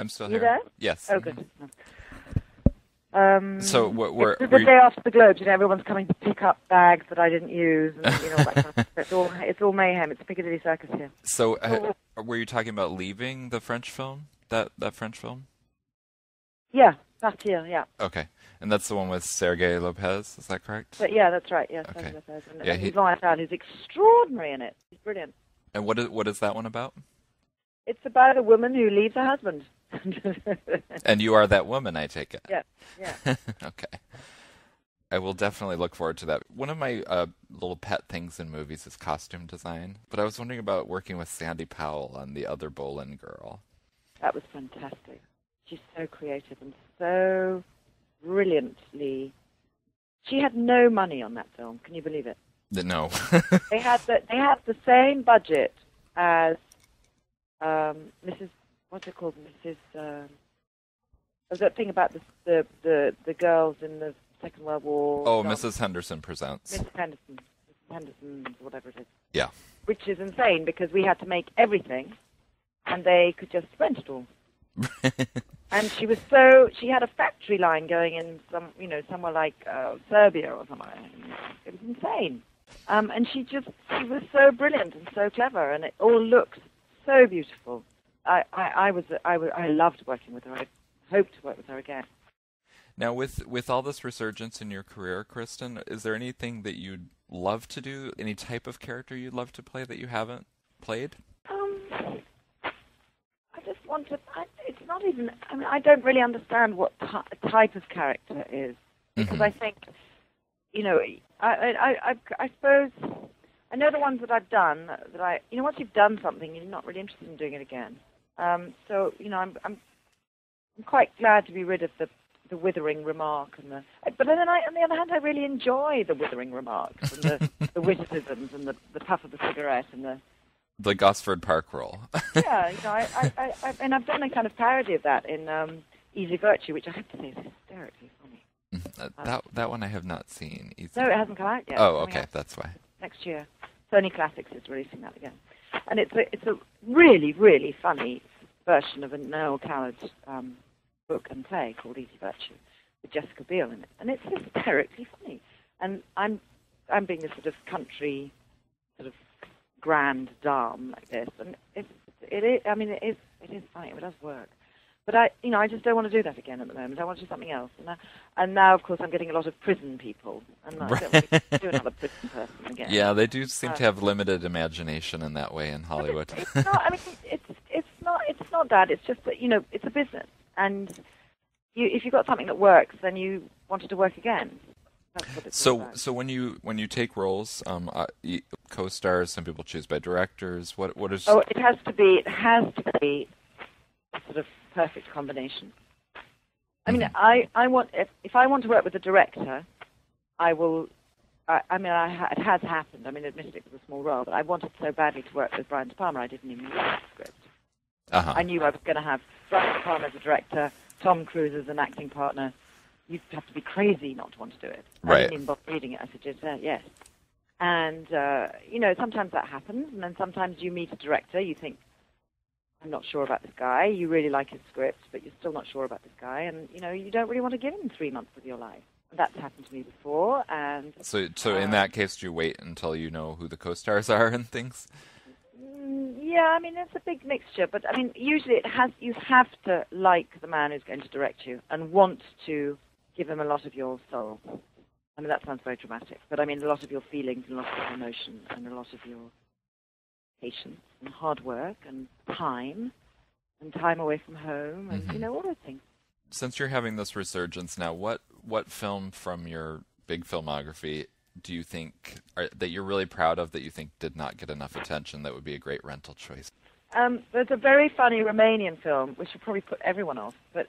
I'm still You here. there? Yes. Oh, good. So it's the day after the Globes, everyone's coming to pick up bags that I didn't use, and all that kind of stuff. It's all mayhem. It's Piccadilly Circus here. So, were you talking about leaving the French film? That French film? Yeah, last year, yeah. Okay, and that's the one with Sergei Lopez. Is that correct? But yeah, that's right. Yeah, okay. Sergei Lopez. And yeah, he's who's extraordinary in it. He's brilliant. And what is that one about? It's about a woman who leaves her husband. And you are that woman, I take it. Yeah. Okay. I will definitely look forward to that. One of my little pet things in movies is costume design, but I was wondering about working with Sandy Powell on The Other Boleyn Girl. That was fantastic. She's so creative and so brilliantly. She had no money on that film. Can you believe it? No. They had the same budget as Mrs. What's it called? Mrs. Was that thing about the girls in the Second World War? Oh, Mrs. Henderson Presents. Mrs. Henderson, whatever it is. Yeah. Which is insane because we had to make everything, and they could just rent it all. And she had a factory line going in somewhere like Serbia or somewhere. It was insane. And she was so brilliant and so clever, and it all looks so beautiful. I loved working with her. I hope to work with her again. Now, with all this resurgence in your career, Kristin, is there anything that you'd love to do? Any type of character you'd love to play that you haven't played? I just want to. It's not even. I mean, I don't really understand what type of character is, because I think, I suppose I know the ones that I've done. Once you've done something, you're not really interested in doing it again. I'm quite glad to be rid of the withering remark but then on the other hand, I really enjoy the withering remarks and the witticisms and the puff of the cigarette and the Gosford Park role. Yeah, I've done a kind of parody of that in Easy Virtue, which I have to say is hysterically funny. That one I have not seen. No, it hasn't come out yet. Oh, okay, that's why. Next year, Sony Classics is releasing that again, and it's a really, really funny version of a Noel Coward book and play called Easy Virtue with Jessica Biel in it, and it's hysterically funny. And I'm being a sort of country, sort of grand dame like this, and it is funny. It does work, but I just don't want to do that again at the moment. I want to do something else, and now of course I'm getting a lot of prison people, and I don't want to do another prison person again. Yeah, they do seem to have limited imagination in that way in Hollywood. It's not. I mean, it's not that. It's just that it's a business, and if you've got something that works, then you want it to work again. That's what it's all about. So when you take roles, co-stars, some people choose by directors. What is? Oh, it has to be a sort of perfect combination. I mean, I want if I want to work with a director, I will. It has happened. I mean, admittedly it was a small role, but I wanted so badly to work with Brian De Palma, I didn't even read the script. I knew I was going to have Brian De Palma as a director, Tom Cruise as an acting partner. You'd have to be crazy not to want to do it. Right. I didn't even bother reading it. I said, yes. And, sometimes that happens, and then sometimes you meet a director, you think, I'm not sure about this guy. You really like his script, but you're still not sure about this guy, and, you don't really want to give him 3 months of your life. And that's happened to me before, and... So in that case, do you wait until you know who the co-stars are and things? Yeah, I mean, it's a big mixture, but, I mean, usually you have to like the man who's going to direct you and want to give him a lot of your soul. I mean, that sounds very dramatic, but I mean a lot of your feelings and a lot of your emotion and a lot of your patience and hard work and time away from home and, all those things. Since you're having this resurgence now, what film from your big filmography do you think that you're really proud of that you think did not get enough attention that would be a great rental choice? There's a very funny Romanian film, which will probably put everyone off, but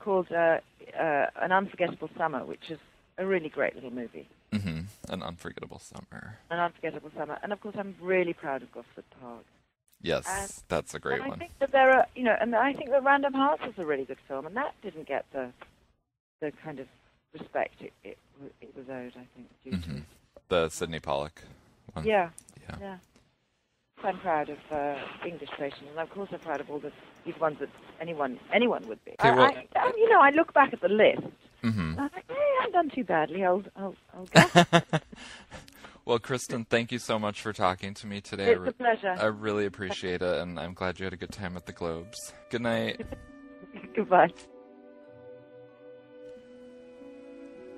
called An Unforgettable Summer, which is a really great little movie. Mm-hmm. An Unforgettable Summer. An Unforgettable Summer. And, of course, I'm really proud of Gosford Park. Yes, that's a great one. I think that there are, and I think that Random Hearts is a really good film, and that didn't get the kind of respect it was owed, I think, due to the Sidney Pollack one. Yeah. I'm proud of English creations, and of course I'm proud of all these ones that anyone would be. Okay, well, I look back at the list, mm-hmm. and I think, I haven't done too badly. I'll go. Well, Kristin, thank you so much for talking to me today. It's a pleasure. I really appreciate it, and I'm glad you had a good time at the Globes. Good night. Goodbye.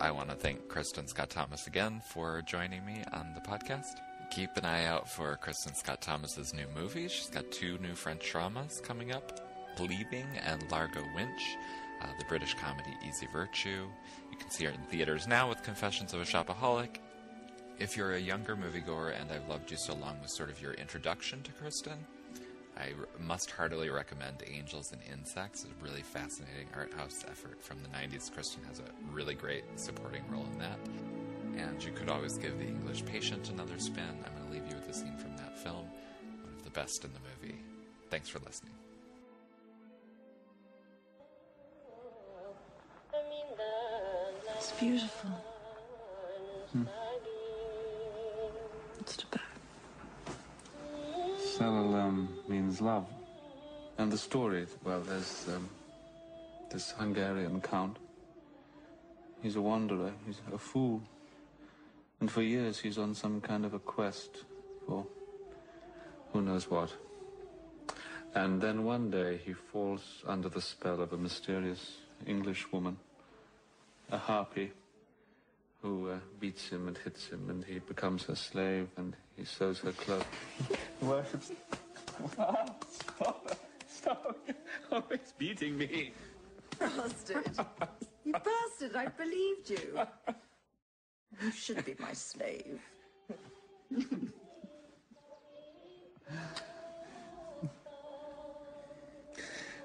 I want to thank Kristin Scott Thomas again for joining me on the podcast. Keep an eye out for Kristin Scott Thomas's new movies. She's got 2 new French dramas coming up, Bleeding and Largo Winch, the British comedy Easy Virtue. You can see her in theaters now with Confessions of a Shopaholic. If you're a younger moviegoer and I've Loved You So Long was sort of your introduction to Kristin, I must heartily recommend Angels and Insects. It's a really fascinating art house effort from the 90s. Kristin has a really great supporting role in that. And you could always give The English Patient another spin. I'm going to leave you with a scene from that film, one of the best in the movie. Thanks for listening. It's beautiful. What's it about? Salalam means love. And the story, well, there's this Hungarian count. He's a wanderer, he's a fool. And for years he's on some kind of a quest for who knows what. And then one day he falls under the spell of a mysterious English woman, a harpy, who beats him and hits him, and he becomes her slave, and he sews her clothes. Worships. Stop. Oh, he's beating me. Bastard. You bastard, I believed you. You should be my slave.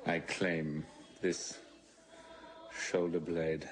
I claim this shoulder blade.